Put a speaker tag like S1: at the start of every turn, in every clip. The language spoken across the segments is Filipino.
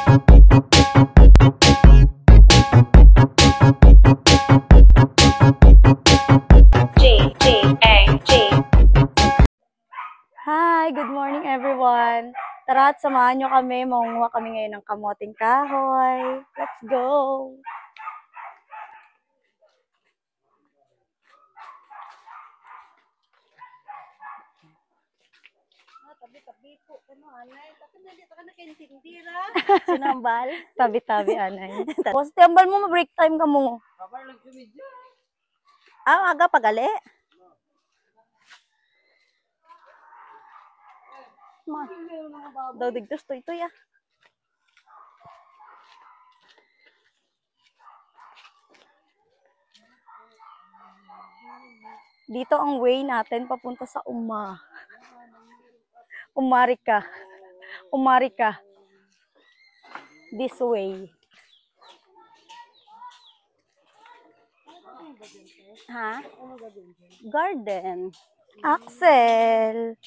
S1: Hi, good morning everyone. Tara at samahan nyo kami. Mangunguha kami ngayon ng kamoting kahoy. Let's go!
S2: Tabi-tabi po. Ano, anay? Bakit nandito ka nakintindira?
S1: Sinambal? Tabi-tabi, anay. Tapos, tiambal mo, ma-break time ka mo.
S2: Kapar lang sumidya.
S1: Aga pagali. Ma, daw digtos to ito ya. Dito ang way natin papunta sa Umarika. This way. Ha? Garden. Axel.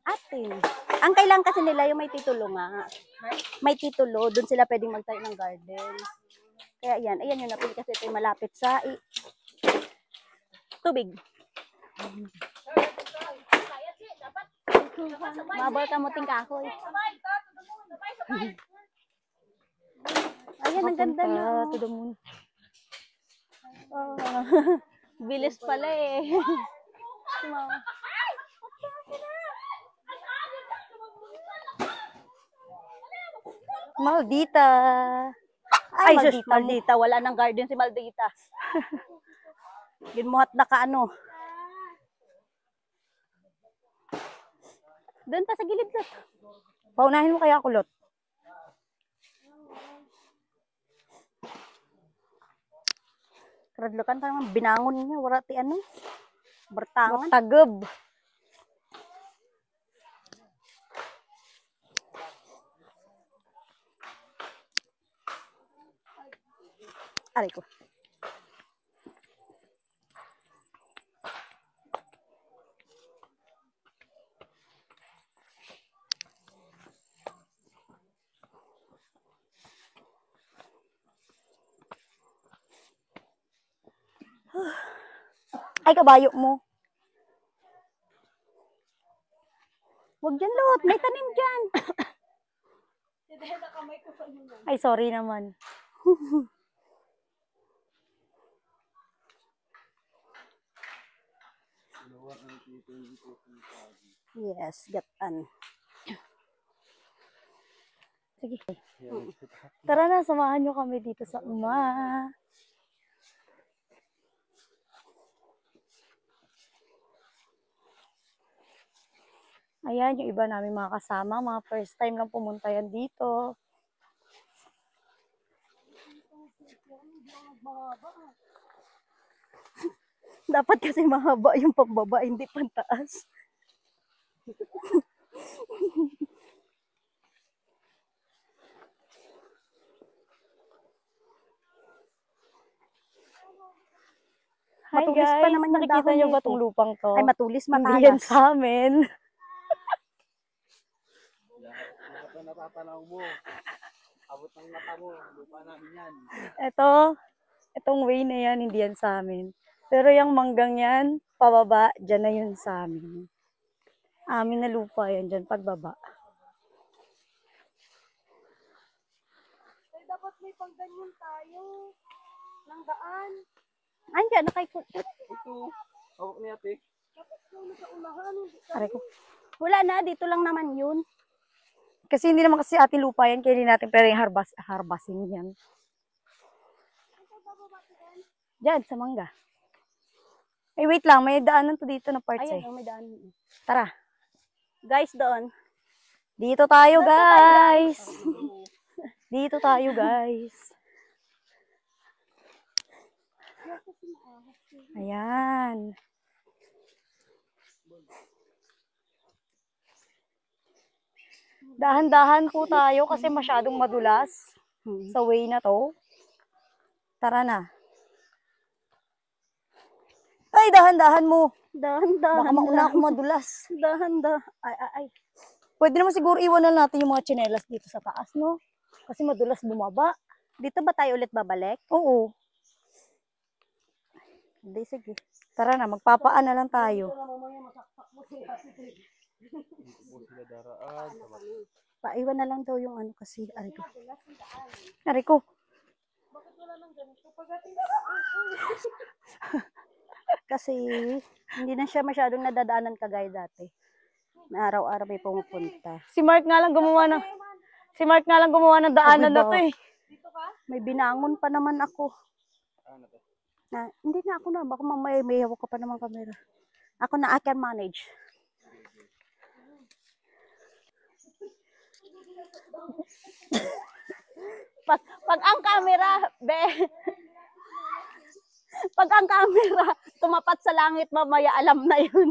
S1: Atin. Ang kailangan kasi nila yung may titulo nga. May titulo, doon sila pwedeng magtayo ng garden. Kaya yan, ayan yung napili kasi ito yung malapit sa tubig. Mabal ka mo tingkahoy. Ayan, ang ganda na. To the moon. Oh, bilis pala eh. Maldita. Ay, Maldita. Wala nang garden si Maldita. Ginmuhat na ka ano. Doon pa sa gilid lot. Paunahin mo kaya kulot. Karadlokan pa naman binangon niya. Wala ti ano. Bertangan. Tagab. Aray ko. Ay, kabayo mo. Huwag dyan, Lot. May tanim dyan. Ay, sorry naman. Yes, gatan. Sige. Tara na, samahan nyo kami dito sa Ayan, yung iba namin mga kasama, mga first time lang pumunta yan dito. Dapat kasi mahaba yung pambaba, hindi pantaas. Hi matulis guys, pa naman nakikita nyo ba itong lupang to? Ay, matulis, matalas. Hindi yan sa amin.
S2: Lahat na natatanaw mo. Abot ng mata mo. Lupa namin yan.
S1: Itong way na yan, hindi yan sa amin. Pero yung manggang yan, pababa, dyan na yun sa amin. Amin na lupa yan, dyan pagbaba.
S2: Ay, dapat may pangganyan tayo. Nang daan.
S1: Andiyan, nakaikot.
S2: Ito. Hawak niya, ate. Dapat yung nasa unahan.
S1: Aray ko. Wala na, dito lang naman yun. Kasi hindi naman kasi ati lupa yan, kaya hindi natin pero yung harbasin yan. Diyan, sa mangga. Ay, wait lang, may daanan to dito na parts. Ayan, may daanan. Tara. Guys, doon. Dito tayo, guys. Dito tayo, guys. Ayan. Dahan-dahan po tayo kasi masyadong madulas sa way na to. Tara na. Ay, dahan-dahan mo. Dahan-dahan. Baka mauna ako madulas. Dahan-dahan. Ay. Pwede naman siguro iwan na natin yung mga tsinelas dito sa taas, no? Kasi madulas bumaba.
S3: Dito ba tayo ulit babalik?
S1: Oo.
S3: Hindi, sige.
S1: Tara na, magpapaan na lang tayo.
S3: Paiwan na lang daw yung ano kasi. Aray ko.
S1: Aray ko.
S3: Kasi hindi na siya masyadong nadadaanan kagaya dati. Na araw-araw may pumupunta.
S1: Si Mark nga lang gumawa ng daanan na to eh.
S3: May binangon pa naman ako. Hindi na ako na. Baka mamaya may hawak ka pa naman camera. Ako na, I can manage. pag ang camera, pag ang camera tumapat sa langit, mamaya alam na yun.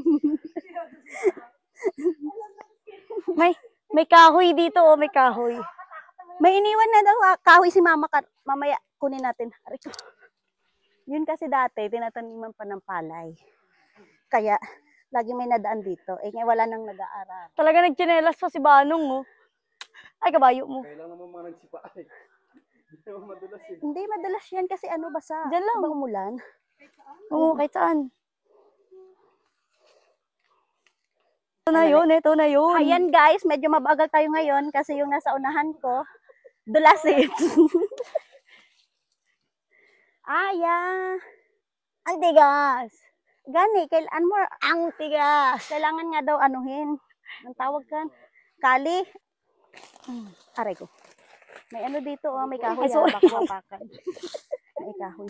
S1: May kahoy dito, oh, may kahoy.
S3: May iniwan na daw kahoy si mama. Mamaya kunin natin. Aray ko. Yun kasi dati, tinataniman pa ng palay. Kaya, lagi may nadaan dito. Eh, ngayon wala nang nag-aaral.
S1: Talaga nagtsinelas pa si Banong, oh. Ay, kabayo mo.
S2: Kailangan naman mga nagsipa. Hindi naman madulas eh.
S3: Hindi, madalas yan kasi ano, basa.
S1: Diyan lang.
S3: Diba umulan?
S1: Oo, kahit saan. Ito na yun.
S3: Ayan guys, medyo mabagal tayo ngayon kasi yung nasa unahan ko, dulasit.
S1: Ang tigas.
S3: Gani, kailan mo?
S1: Ang tigas.
S3: Kailangan nga daw anuhin. Ang tawag kan? Kali. Aray ko. May ano dito, oh, may kahoy.
S1: Ay, sorry.
S3: Bakwapakan. May kahoy.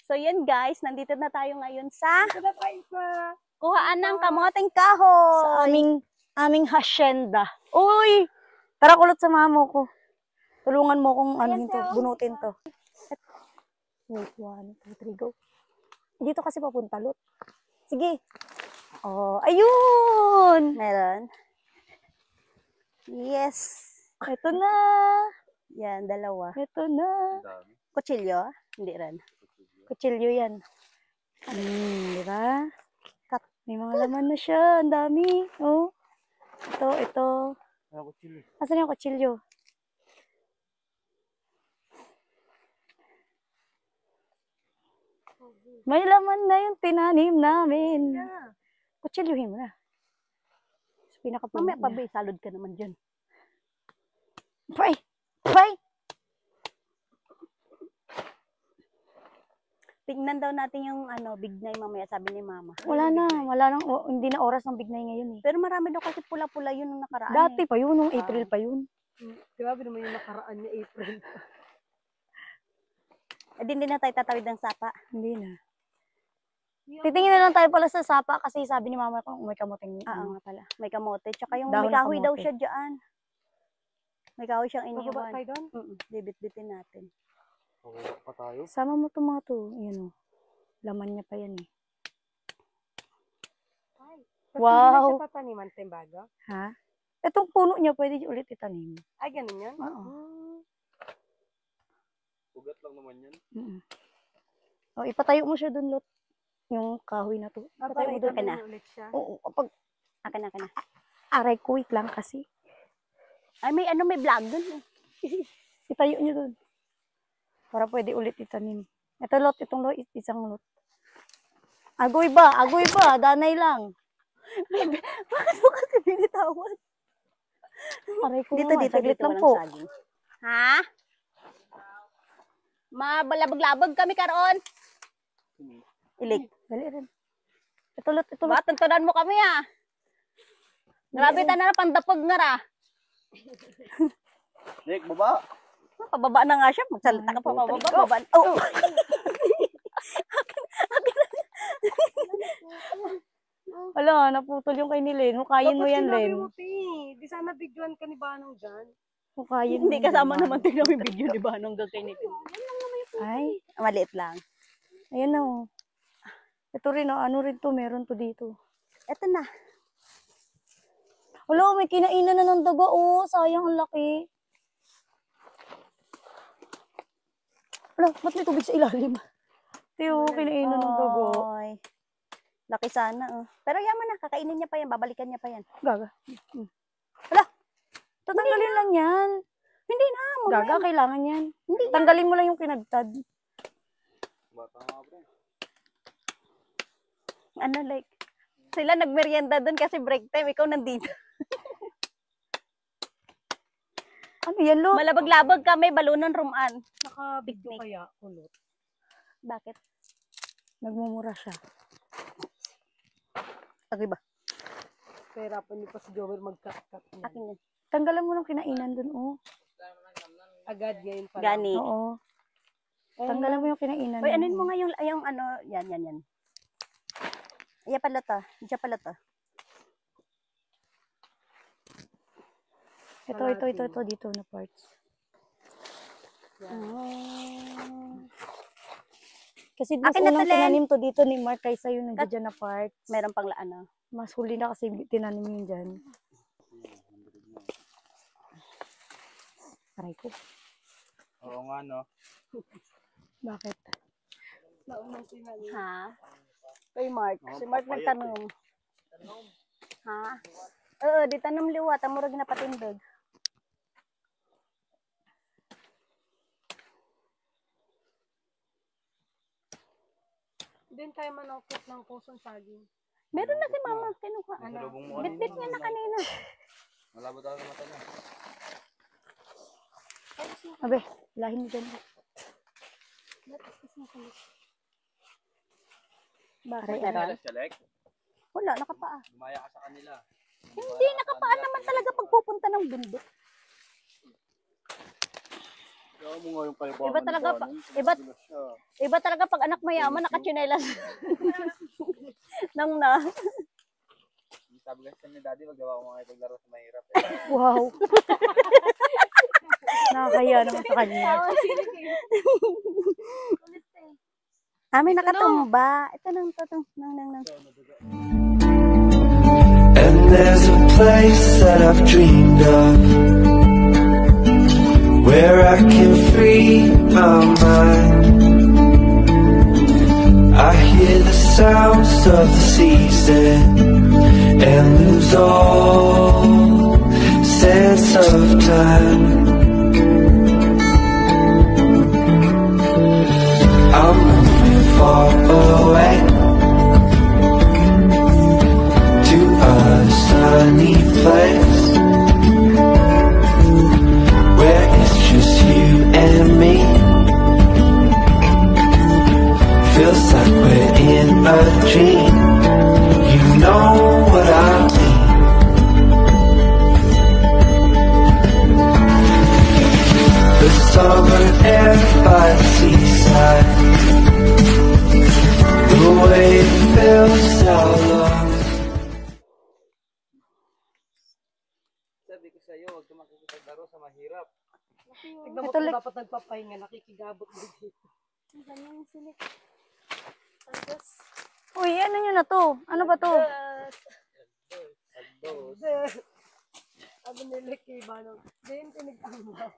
S3: So yan guys, nandito na tayo ngayon sa kuhaan ng kamoting kahoy.
S1: Sa aming hacienda. Uy! Tara, kulot sa mamo ko. Tulungan mo kong anuhin to, bunutin to. Wait, 1, 2, 3, go. Dito kasi papunta, Lot. Sige. Oh, ayun!
S3: Meron. Yes.
S1: Ito na.
S3: Yan, dalawa.
S1: Ito na.
S2: Dami.
S3: Kutsilyo? Hindi rin.
S1: Kutsilyo yan. Di ba? May mga laman na siya. Ang dami. Oh. Ito.
S2: Ako chili.
S1: Asan yung kutsilyo? May laman na yung tinanim namin. Kutsilyohin mo na. Sa pinakapuno
S3: Mamaya
S1: niya.
S3: pa, salod ka naman dyan.
S1: Pray!
S3: Tingnan daw natin yung ano, bignay mamaya, sabi ni mama.
S1: Wala nang, hindi na oras ng bignay ngayon eh.
S3: Pero marami daw kasi pula-pula yun nung nakaraan.
S1: Dati pa yun, nung April pa yun.
S3: Grabe naman yung nakaraan niya, April. Eh, hindi na tayo tatawid ng sapa.
S1: Hindi na. Titingin na lang tayo pala sa sapa kasi sabi ni mama kung may kamuting.
S3: Oo nga pala. May kamote. Tsaka yung
S1: Dahon
S3: may
S1: ng
S3: kahoy daw
S1: kamote.
S3: siya dyan. May kahoy siyang iniwan.
S1: doon?
S3: Bibit-bitin natin.
S2: Kukuha pa tayo.
S1: Sama mo itong mga to. Ayan o. Laman niya pa yan eh. Wow!
S3: Siya tataniman, tembaga?
S1: Ha? Itong puno niya pwede ulit itanim.
S3: Ay, ganun yun?
S1: Oo.
S2: Ugat lang naman yan.
S1: O, ipatayo mo siya dun, Lot. Yung kahoy na to. Ipatayo mo dun.
S3: Akin na.
S1: Oo, kapag
S3: Akin na.
S1: aray ko, wait lang kasi.
S3: Ay, may vlog dun.
S1: Itayo niyo dun. Para pwede ulit itanim. Ito, Lot. Itong Lot, isang Lot. Agoy ba? Danay lang.
S3: Bakit mo kasi binitawan?
S1: Aray ko
S3: Dito,
S1: saglit lang
S3: walang
S1: po.
S3: saging. Ha? Mabalabag-labag kami karoon. Ilik.
S1: Dali rin. Ito, Lot.
S3: Ba, tuntunan mo kami ah. Grabe ta na pandapag nga ra.
S2: Nick, baba!
S3: Pababa na nga siya. Magsalita ka pa pababa. Baba. Oh!
S1: Wala, naputol yung kay ni Len. Hukayin mo yan, Len.
S4: Di sana bigyan ka ni Banong dyan.
S1: Hukayin mo.
S3: Hindi kasama naman tingnan mo yung video ni Banong gagawin.
S1: Ay,
S3: Maliit lang.
S1: ayan na oh. Ito rin, ano rin to, meron to dito.
S3: Eto na.
S1: Wala, may kinainan na ng daga, oh. Sayang, ang laki. Wala, ba't may tubig sa ilalim? Tiyo, kinainan ng daga.
S3: Oy. Laki sana, oh. Pero yaman na, kakainin niya pa yan, babalikan niya pa yan.
S1: Gaga.
S3: Hala!
S1: Tatanggalin lang yan.
S3: Hindi na,
S1: Gaga, kailangan yan.
S3: Hindi na.
S1: Tanggalin mo lang yung kinagtad.
S2: Bata nga pre.
S3: Ano, like, sila nagmerienda doon kasi break time, ikaw nandito.
S1: Ano yan, lo?
S3: Malabag-labag kami, balunan rumaan.
S4: Nakabigyo
S3: Picnic.
S4: kaya kulot.
S3: Bakit?
S1: Nagmumura siya.
S3: Agay ba?
S4: Pahirapan niyo pa si Jomer mag-cut-cut niya.
S3: Akin yan.
S1: Tanggalan mo lang kinainan dun, oh.
S4: Agad ngayon pala.
S3: Gani.
S1: Oo. Tanggalan mo yung kinainan.
S3: Uy,
S1: dun,
S3: anuin mo
S1: oh.
S3: nga yung ano, yan. Iya pala to. Diyan pala to.
S1: Ito, dito na parts. Kasi mas
S3: Akin na
S1: unang
S3: to, Len.
S1: tinanim to dito ni Mark kaysa yung nandiyan na parts.
S3: Meron pang ano.
S1: Mas huli na kasi tinanim yun dyan. Aray ko.
S2: Oo nga no.
S1: Bakit?
S4: Naunang sinabi.
S3: Ha? Kay Mark. Si Mark
S2: papayat
S3: nagtanong. Ha? Oo, di tanong liwat. Ang murag na patindog.
S4: Din tayo manokot ng kusong saging.
S3: Meron na si Mama. Kinuha.
S2: Nasalubong mo
S3: Bit-bit niya na kanina.
S2: Malabo daw na mata niya.
S1: Abe, lahin mo dyan. Bakit?
S3: Meron?
S2: Select.
S3: Wala, nakapaa.
S2: Lumaya ka sa kanila.
S3: Hindi, nakapaa naman talaga pagpupunta ng bundok.
S2: Kaya mo nga yung kalibangan
S3: Iba talaga
S2: ni
S3: pa-
S2: Bonnie.
S3: iba-
S2: Gulo siya.
S3: Iba talaga pag anak mayaman, nakachinelas. Nang na.
S2: Sabi kasi ni Daddy, wag daw ako makipaglaro sa mahirap.
S1: Wow. Nakakaya naman sa kanya.
S3: Amin nakatumba. Ito nang.
S5: And there's a place that I've dreamed of, where I can free my mind. I hear the sounds of the season and lose all sense of time. I'm moving far away to a sunny place where it's just you and me. Feels like we're in a dream. You know what I mean. The summer air by the seaside, the way it feels how long.
S2: Sabi ko sa'yo, huwag ka makikipaglaro sa mahirap.
S4: Tignan mo
S1: Ito,
S4: kung
S1: like-
S4: dapat nagpapahinga, nakikigabot din dito.
S1: Uy, ano nyo na to? Ano ba to?
S4: Sabi nila kay Banong, din tinigtambang.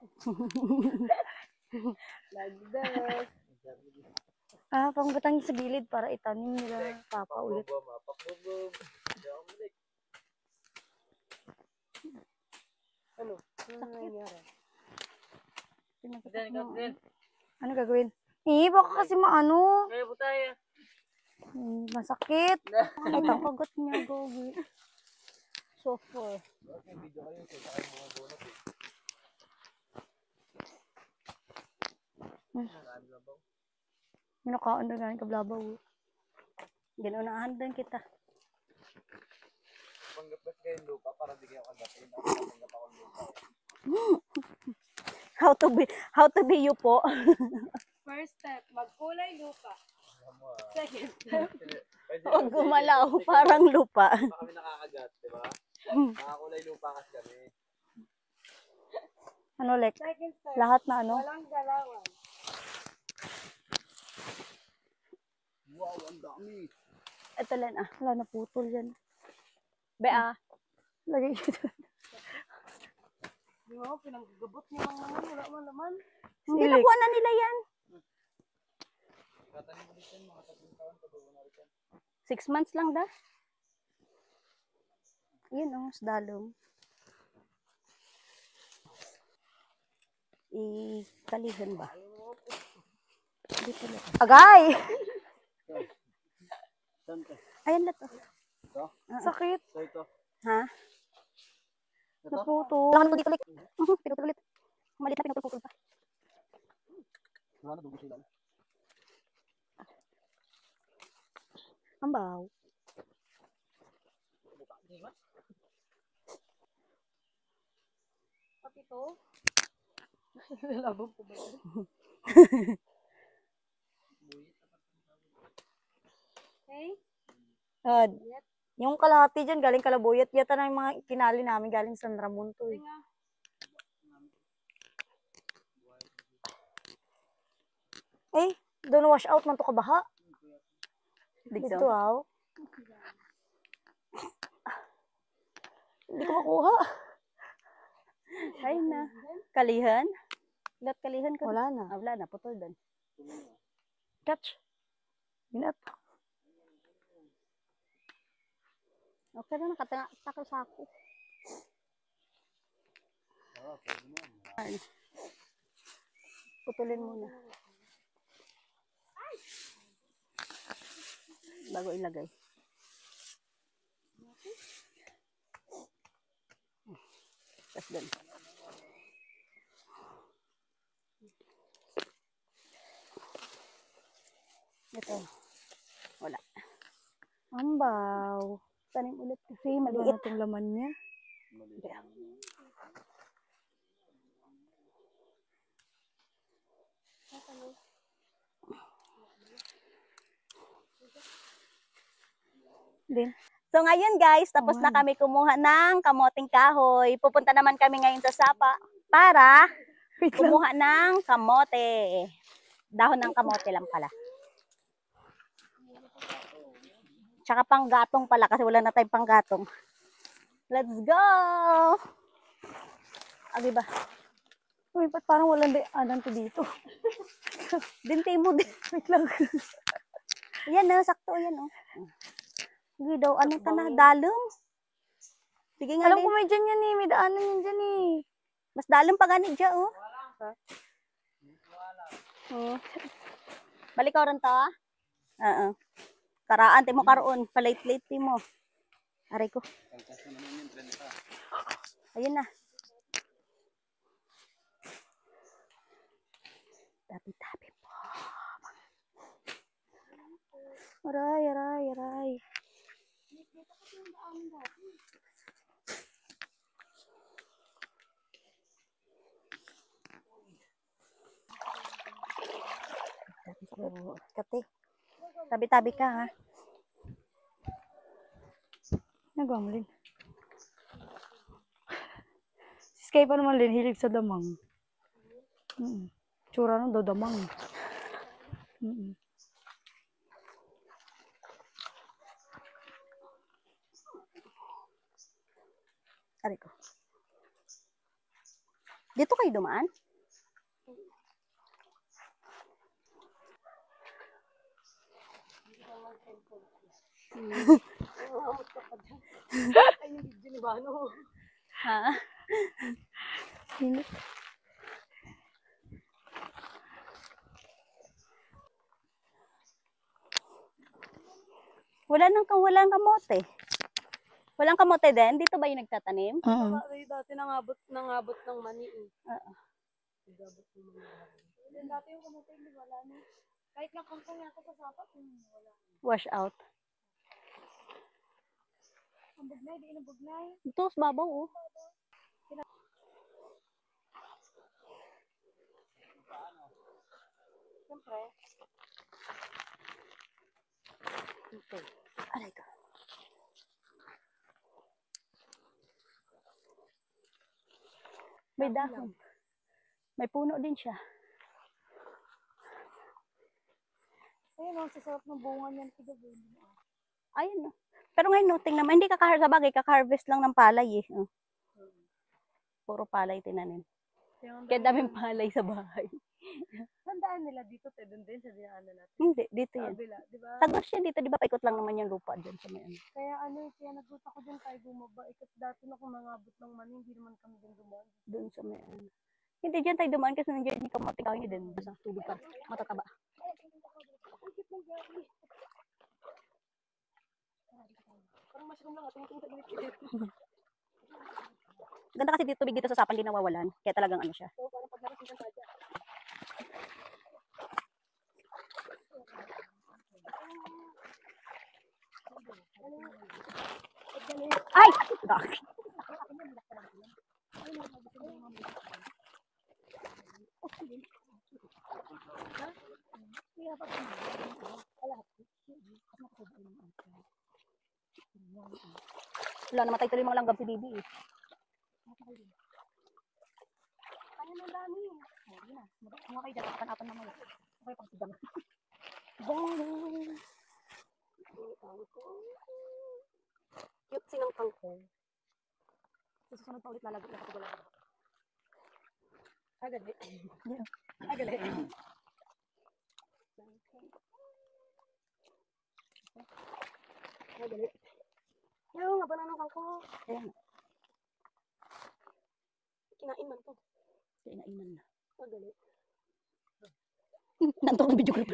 S4: Lagdas.
S1: Ah, pangbutang sa gilid para itanim nila papa ulit.
S2: Mapakbubom. Hindi ako mulik.
S4: Ano? Ano nangyari?
S1: Ano gagawin? Baka kasi maano.
S2: Kaya po tayo.
S1: Masakit.
S3: Ay, kagot niya, gogi. So far.
S1: Minakaon na galing kablabaw.
S3: Ginunahan din kita.
S2: Panggapas kayo yung lupa para di kayo kagapin. Ako panggap ako ng lupa.
S3: How to be you po.
S4: First step, magkulay lupa. Second step,
S3: Huwag gumalaw, parang lupa.
S2: Pa kami nakakagat, di ba? Nakakulay lupa kasi kami.
S1: Ano, Lek?
S4: second step,
S1: Lahat na ano?
S4: walang galawan.
S2: Wow, ang dami.
S3: Ito lang ah.
S1: Wala na putol yan.
S3: Bea.
S1: Lagay dito.
S4: Di ba, pinanggagabot niya mga naman, wala man naman.
S3: Hindi
S1: Silik.
S3: nakuha na nila yan.
S2: Tatanim ulit yan, mga 3 taon, pag-uuna ulit yan.
S3: 6 months lang da. Yun oh, dalong. Kalihan ba? Dito na.
S1: Agay!
S2: Saan ka?
S3: Ayan na to.
S2: Ito?
S1: Sakit.
S2: So ito.
S3: Ha?
S2: Ito?
S1: Naputo. Kailangan mo dito ulit.
S3: Pinutol ulit. Malit na pinutol pa.
S2: Wala na, dugo sila.
S3: Ambaw.
S4: Pati to. Lalabog ko ba? Okay?
S1: Yung kalahati dyan, galing Kalabuyat. Yata na yung mga kinali namin galing San Ramon to eh. Eh, doon wash out man to kabaha. Dito aw. Hindi ko makuha.
S3: Ay na. Kalihan? Lahat kalihan ka?
S1: Wala na.
S3: Ah, wala na. Putol doon.
S1: Catch. Binat.
S3: Okay na, nakatakal sa ako. Putulin muna. Bago ilagay. Tapos doon. Ito. Wala.
S1: Ambaw.
S3: Tanim ulit kasi
S1: Maliit
S3: maliit.
S1: itong laman niya. Din.
S3: So ngayon guys, tapos na
S1: nga.
S3: kami kumuha ng kamoting kahoy. Pupunta naman kami ngayon sa Sapa para kumuha ng kamote. Dahon ng kamote lang pala. Tsaka panggatong pala kasi wala na tayong panggatong. Let's go! Abi ba?
S1: Uy, ba't parang walang anan to dito?
S3: Dinti mo din.
S1: Wait lang.
S3: Yan na, sakto yan oh. Sige daw, ano ka na? Dalom? Sige nga
S1: Alam
S3: din.
S1: ko may dyan yan eh. May daanan yan dyan eh.
S3: Mas dalom pa ganit dyan oh. Balik ka rin to ah? Oo. Karaan, mo karoon. Palate-late mo. Aray ko. Ayun na. Tabi-tabi po.
S1: Aray, aray, aray.
S3: Kati. Tabi-tabi ka ha.
S1: Nagawa mo, Lin. Si Sky pa naman, Lin, hilig sa damang. Tsura nun daw damang.
S3: Aray ko. Dito kayo dumaan?
S4: Ay, yung video ni Bano.
S3: Ha? Walang kamote. Walang kamote din? Dito ba yung nagtatanim?
S4: Dati nangabot ng mani eh. Nangabot ng mani. Dati yung kamote hindi wala na. Kahit nga kangkong yata sa sapat, wala.
S3: Wash out.
S4: Ang bugnay, di ang bugnay.
S3: Ito, sa babaw oh.
S4: Siyempre.
S3: Okay. Aray ko. May dahon. May puno din siya.
S4: Ayun, ang sasarap ng bunga niyan.
S3: Ayun no. Pero ngayon no, tingnan mo, hindi sa bagay, kaka-harvest lang ng palay eh. Oh. Puro palay tinanim. Kaya daming palay sa bahay.
S4: Tandaan nila dito, te, dun din sa dinaanan natin.
S3: Hindi, dito
S4: Sa
S3: yan.
S4: kabila, di ba?
S3: Tagos yan dito, di ba? Paikot lang naman yung lupa dyan sa may ano.
S4: Kaya kaya nagulat ako dyan tayo bumaba. Kasi dati na kung mangabot ng mani, hindi naman kami dyan dumaan.
S3: Doon sa may ano. Hindi dyan tayo dumaan kasi nandiyan yung kamuting kahoy din. Basta tubig pa. Matataba.
S4: Parang mushroom lang, tingin sa gilid-gilid.
S3: Ganda kasi dito tubig dito sa Sapan, di nawawalan. Kaya talagang ano siya.
S4: So, parang pag nakasigan tayo dyan.
S3: Ay! Gak. Wala, namatay tuloy mga langgam si Bibi eh.
S4: Ayun ang dami.
S3: Hindi na. Mga kayo dyan, apan-apan naman. Okay pang sigang.
S4: Cute silang kangkong.
S3: Sa susunod pa ulit lalagot na kapag wala.
S4: Agali.
S3: Agali.
S4: Agali. Yung nga ba na ng kangkong?
S3: Ayan.
S4: Kinain man to.
S3: Kainainan na.
S4: Agali.
S3: Nantok ang video group.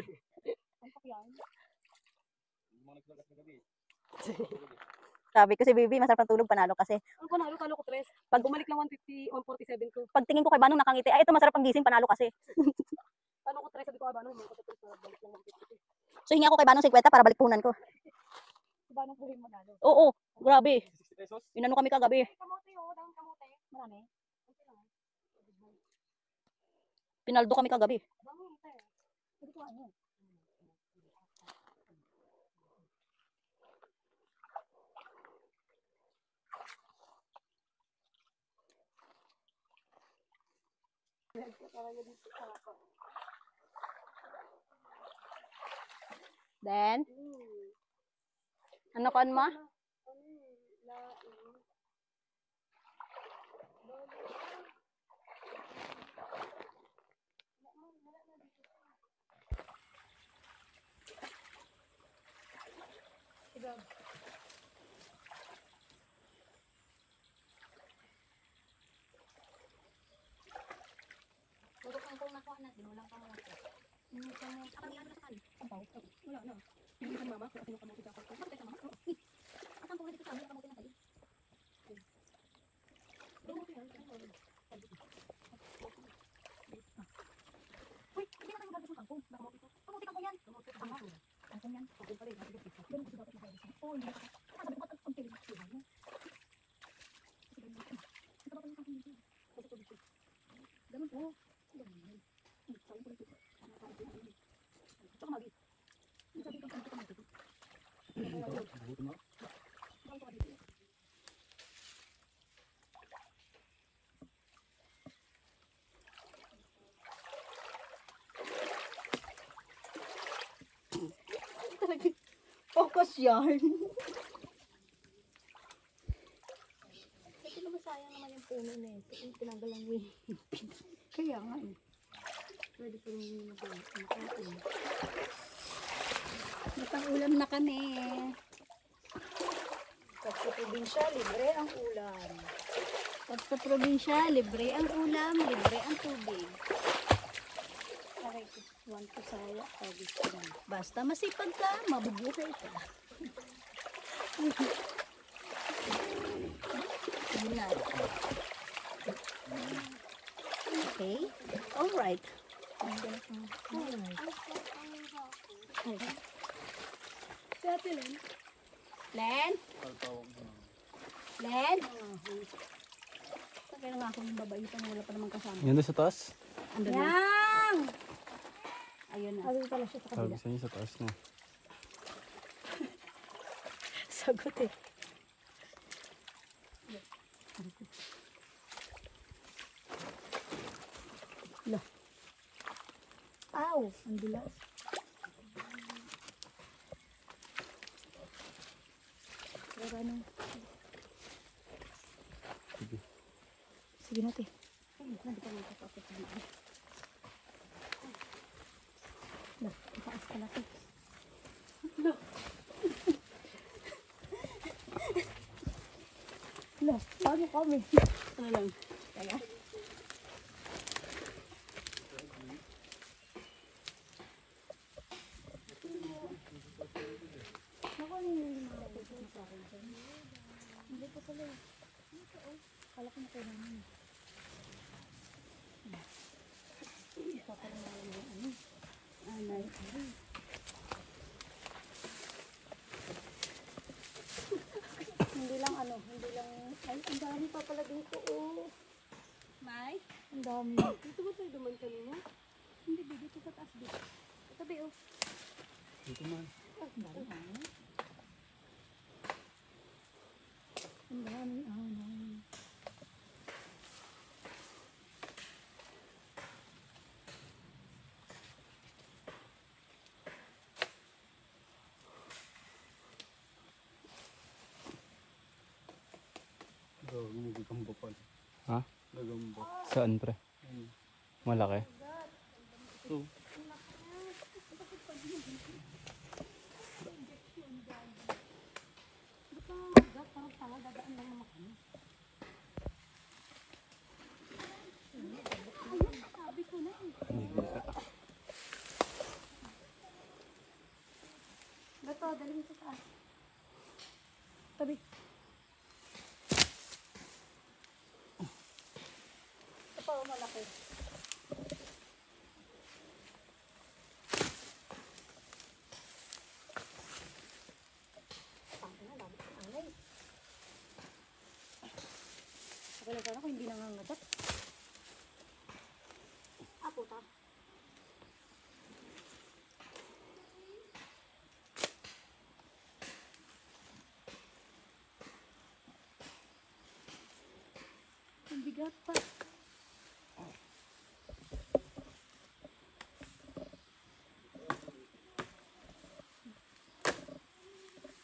S3: Sabi ko si Bibi, masarap ng tulog, panalo kasi.
S4: Ang panalo, talo ko 3.
S3: Pag,
S4: Bumalik lang 150, 147 ko.
S3: pag tingin ko kay Banong nakangiti, ay ito masarap ang gising, panalo kasi.
S4: Talo ko 3, sabi ko, abano, hindi ko 3 para balik lang 150.
S3: So hingi ako kay Banong 50 para balik puhunan ko.
S4: Abano po yung manalo.
S3: Oo, grabe.
S2: 60 pesos?
S3: Inano kami kagabi.
S4: Kamote, oh, dahil kamote.
S3: Marami. Pinaldo kami kagabi.
S4: Dami, ito.
S3: Hindi ko ano. Then, ano kan mo?
S1: Puro kangkong nakuha na, sinulang kamote.
S3: Wala na. Hindi ka mama, kung sino kamote dapat ko. Bakit ka mama? At ang kamote sa amin, kamote na tayo. Uy, hindi na tayo magagawin ng kangkong. Kamote ko. Kamote kangkong yan. Kamote kangkong yan. Kangkong yan. Kangkong pa rin. Ganun kasi dapat magagawin. Oo, hindi ka. Sabi ko, ang piling ko yan. Ito ba pa yung kangkong dito? Ganun po. Ganun. Tsaka magi. Sabi ko, ang kamote ko. Focus yarn.
S1: Kasi naman sayang naman yung puno na ito. Yung tinanggal lang yung
S3: Kaya nga eh.
S1: pwede pa rin makain.
S3: Napang-ulam na kami.
S1: Pag sa probinsya, libre ang ulam.
S3: Pag sa probinsya, libre ang ulam, libre ang tubig.
S1: Aray ko.
S3: Want to saya, basta masipag ka, mabubuhay ka. Yun na. Okay? Alright.
S1: Si Ate Len.
S3: Len? Len? Kaya nga ako yung babae pa, wala pa naman kasama.
S2: Yan doon sa taas?
S3: Andun na.
S1: Yang!
S3: Ayun na.
S1: Sabi pala siya sa
S2: Sabi
S1: kabila.
S2: sa inyo sa taas na.
S1: Sagot eh. Aw, ang dulas. Pero ano? Sige natin.
S3: Ay, hindi pa nakakapit sa mga.
S1: Paano kami?
S3: Ano lang? Kaya?
S1: Hindi lang ay, ang dami pa pala dito, oh.
S3: May?
S1: Ang dami.
S4: Dito ba tayo duman kanina?
S1: Hindi, dito sa taas dito.
S4: Tabi, oh.
S2: Dito man.
S1: Ang dami,
S2: Gagambo pa.
S6: Ha?
S2: Gagambo.
S6: Saan pre? Malaki?
S2: Ito.
S1: Gato, dali mo sa taas. Tabi. Ito pa, malaki. Ako lang sana kung hindi nangangagat. Ah, puta. Ang bigat pa.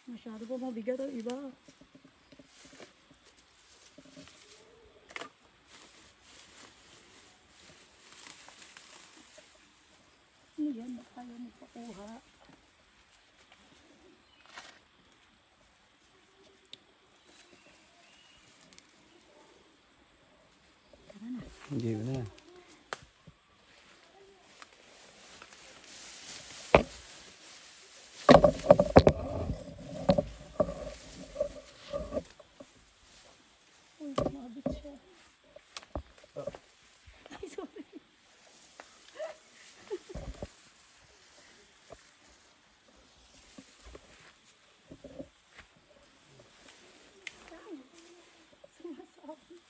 S1: Masyado pa mabigat ang iba. Ano yan? Ba't tayo magpakuha?
S6: Hindi na.
S1: Uy, sumabit siya. Ay, sorry. Sumasabit.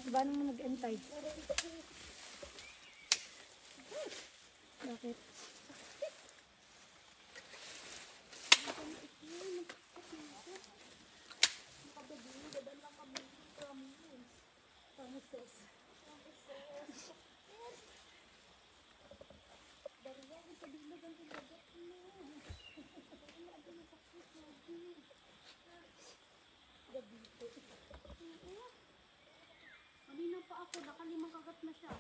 S1: Paano mo nag-entay? Bakit?
S4: Kanina pa ako, nakalimang kagat na siya.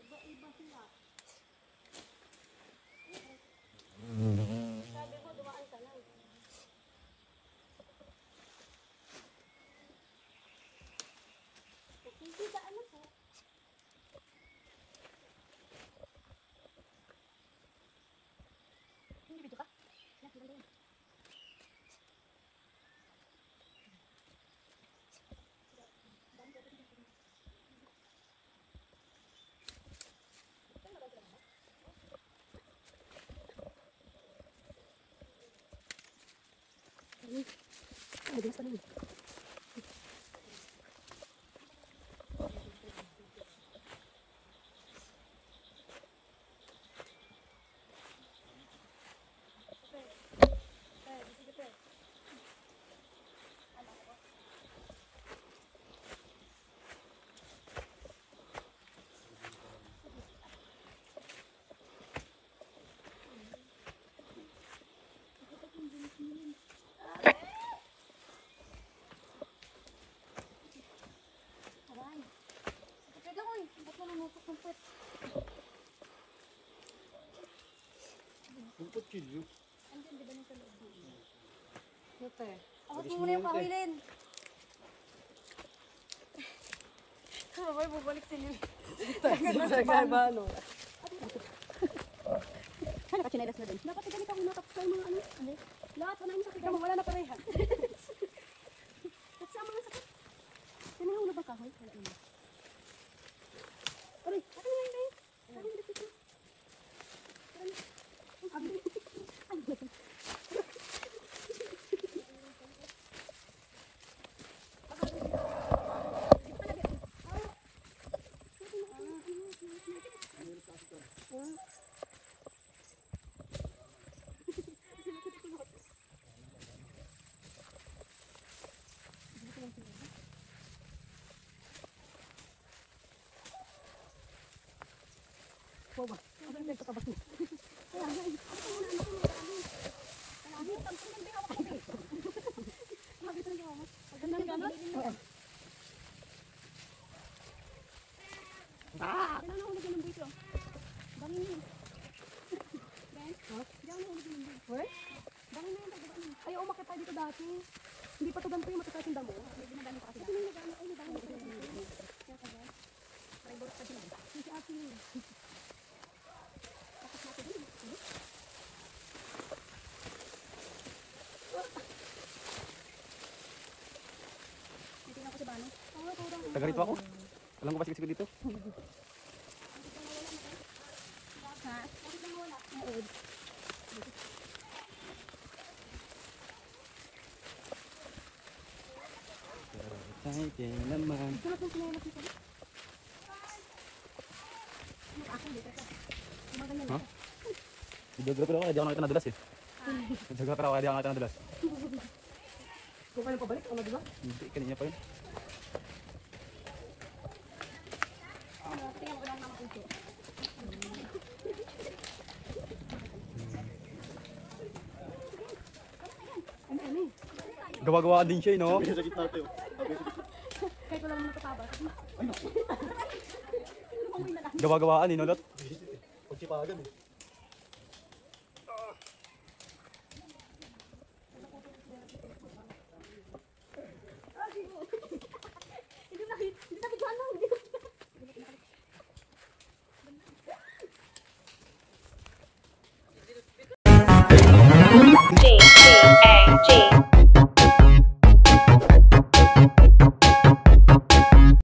S4: Iba-iba sila. Sabi ko, dumaan ka lang. Hindi ba ano po? Hindi video ka?
S3: Madulas pa rin.
S4: Teka ko eh. Ba't mo nanutok ng puwet?
S2: Yung kutsilyo.
S4: Andyan, di ba nung sa loob mo? Ito eh. Akot mo muna yung kahoy, Len. Sabay, bubalik si Lil. Sagay ba, no?
S3: Ay, nakachinelas na din. Dapat ganito ako natapos sa mga ano. Lahat pa namin sakit.
S4: Ikaw, wala na pareha.
S3: At sa mga sakit. Yan ang ulog ang kahoy. Wala naman. Aray, akin nga yun. Akin nga dito.
S4: Ay, umakit tayo dito dati. Hindi pa to ganito yung matataas yung damo. Ginagamit pa kasi dati. Si ate yun.
S6: Taga rito ako. Alam ko ba siksik dito? Tayo naman. Ha? Videographer ako, hindi ako nakita nadulas eh. Videographer ako, hindi ako nakita nadulas.
S4: Kung kayo pabalik, ano diba?
S6: Hindi, kanina pa yun. Gawa-gawaan din siya, no?
S2: Sa gitna tayo.
S4: Kahit wala naman natatabas.
S6: Gawa-gawaan, no, Lot?
S2: Pagsipagan eh.